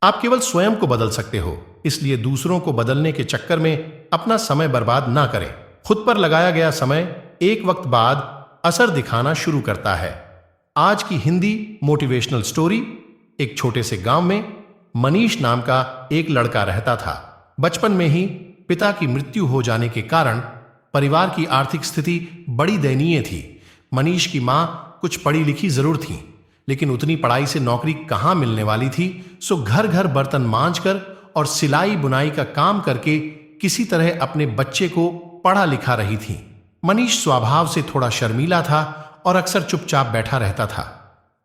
आप केवल स्वयं को बदल सकते हो, इसलिए दूसरों को बदलने के चक्कर में अपना समय बर्बाद ना करें। खुद पर लगाया गया समय एक वक्त बाद असर दिखाना शुरू करता है। आज की हिंदी मोटिवेशनल स्टोरी। एक छोटे से गांव में मनीष नाम का एक लड़का रहता था। बचपन में ही पिता की मृत्यु हो जाने के कारण परिवार की आर्थिक स्थिति बड़ी दयनीय थी। मनीष की मां कुछ पढ़ी लिखी जरूर थी, लेकिन उतनी पढ़ाई से नौकरी कहां मिलने वाली थी। सो घर घर बर्तन मांजकर और सिलाई बुनाई का काम करके किसी तरह अपने बच्चे को पढ़ा लिखा रही थी। मनीष स्वभाव से थोड़ा शर्मीला था और अक्सर चुपचाप बैठा रहता था।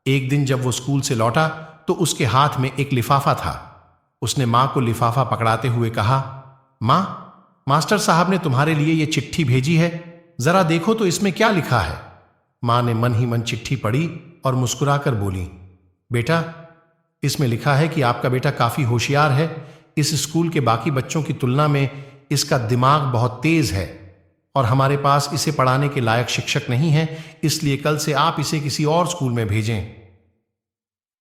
एक दिन जब वो स्कूल से लौटा तो उसके हाथ में एक लिफाफा था। उसने मां को लिफाफा पकड़ाते हुए कहा, मां, मास्टर साहब ने तुम्हारे लिए ये चिट्ठी भेजी है, जरा देखो तो इसमें क्या लिखा है। मां ने मन ही मन चिट्ठी पढ़ी और मुस्कुराकर बोली, बेटा, इसमें लिखा है कि आपका बेटा काफी होशियार है। इस स्कूल के बाकी बच्चों की तुलना में इसका दिमाग बहुत तेज है और हमारे पास इसे पढ़ाने के लायक शिक्षक नहीं है, इसलिए कल से आप इसे किसी और स्कूल में भेजें।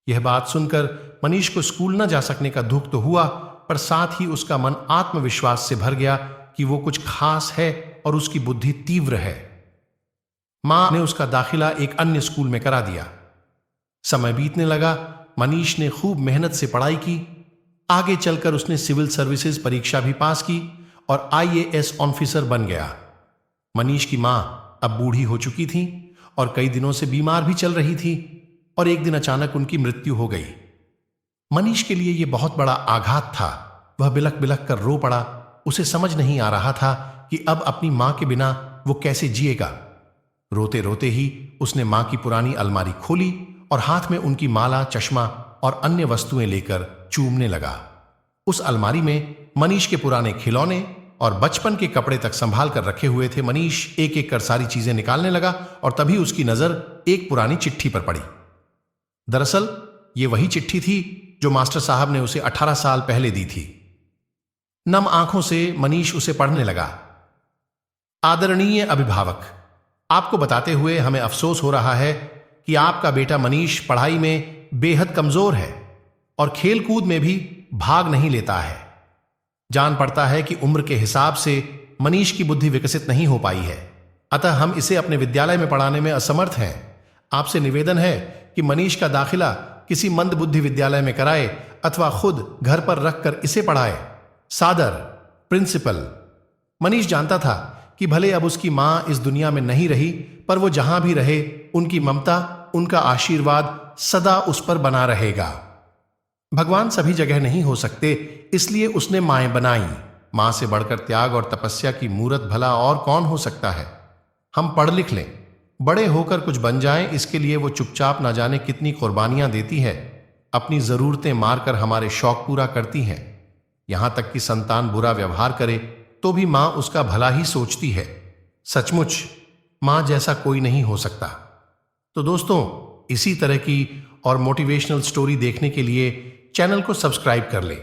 यह बात सुनकर मनीष को स्कूल न जा सकने का दुख तो हुआ, पर साथ ही उसका मन आत्मविश्वास से भर गया कि वो कुछ खास है और उसकी बुद्धि तीव्र है। मां ने उसका दाखिला एक अन्य स्कूल में करा दिया। समय बीतने लगा। मनीष ने खूब मेहनत से पढ़ाई की। आगे चलकर उसने सिविल सर्विसेज परीक्षा भी पास की और IAS ऑफिसर बन गया। मनीष की मां अब बूढ़ी हो चुकी थी और कई दिनों से बीमार भी चल रही थी और एक दिन अचानक उनकी मृत्यु हो गई। मनीष के लिए यह बहुत बड़ा आघात था। वह बिलख बिलख कर रो पड़ा। उसे समझ नहीं आ रहा था कि अब अपनी मां के बिना वो कैसे जिएगा। रोते रोते ही उसने मां की पुरानी अलमारी खोली और हाथ में उनकी माला, चश्मा और अन्य वस्तुएं लेकर चूमने लगा। उस अलमारी में मनीष के पुराने खिलौने और बचपन के कपड़े तक संभाल कर रखे हुए थे। मनीष एक एक कर सारी चीजें निकालने लगा और तभी उसकी नजर एक पुरानी चिट्ठी पर पड़ी। दरअसल ये वही चिट्ठी थी जो मास्टर साहब ने उसे 18 साल पहले दी थी। नम आंखों से मनीष उसे पढ़ने लगा। आदरणीय अभिभावक, आपको बताते हुए हमें अफसोस हो रहा है कि आपका बेटा मनीष पढ़ाई में बेहद कमजोर है और खेलकूद में भी भाग नहीं लेता है। जान पड़ता है कि उम्र के हिसाब से मनीष की बुद्धि विकसित नहीं हो पाई है, अतः हम इसे अपने विद्यालय में पढ़ाने में असमर्थ हैं। आपसे निवेदन है कि मनीष का दाखिला किसी मंद बुद्धि विद्यालय में कराए अथवा खुद घर पर रखकर इसे पढ़ाए। सादर, प्रिंसिपल। मनीष जानता था कि भले अब उसकी मां इस दुनिया में नहीं रही, पर वो जहां भी रहे उनकी ममता, उनका आशीर्वाद सदा उस पर बना रहेगा। भगवान सभी जगह नहीं हो सकते, इसलिए उसने माएं बनाई। मां से बढ़कर त्याग और तपस्या की मूरत भला और कौन हो सकता है। हम पढ़ लिख लें, बड़े होकर कुछ बन जाएं, इसके लिए वो चुपचाप ना जाने कितनी कुर्बानियां देती है। अपनी जरूरतें मारकर हमारे शौक पूरा करती हैं। यहां तक कि संतान बुरा व्यवहार करे तो भी मां उसका भला ही सोचती है। सचमुच मां जैसा कोई नहीं हो सकता। तो दोस्तों, इसी तरह की और मोटिवेशनल स्टोरी देखने के लिए चैनल को सब्सक्राइब कर लें।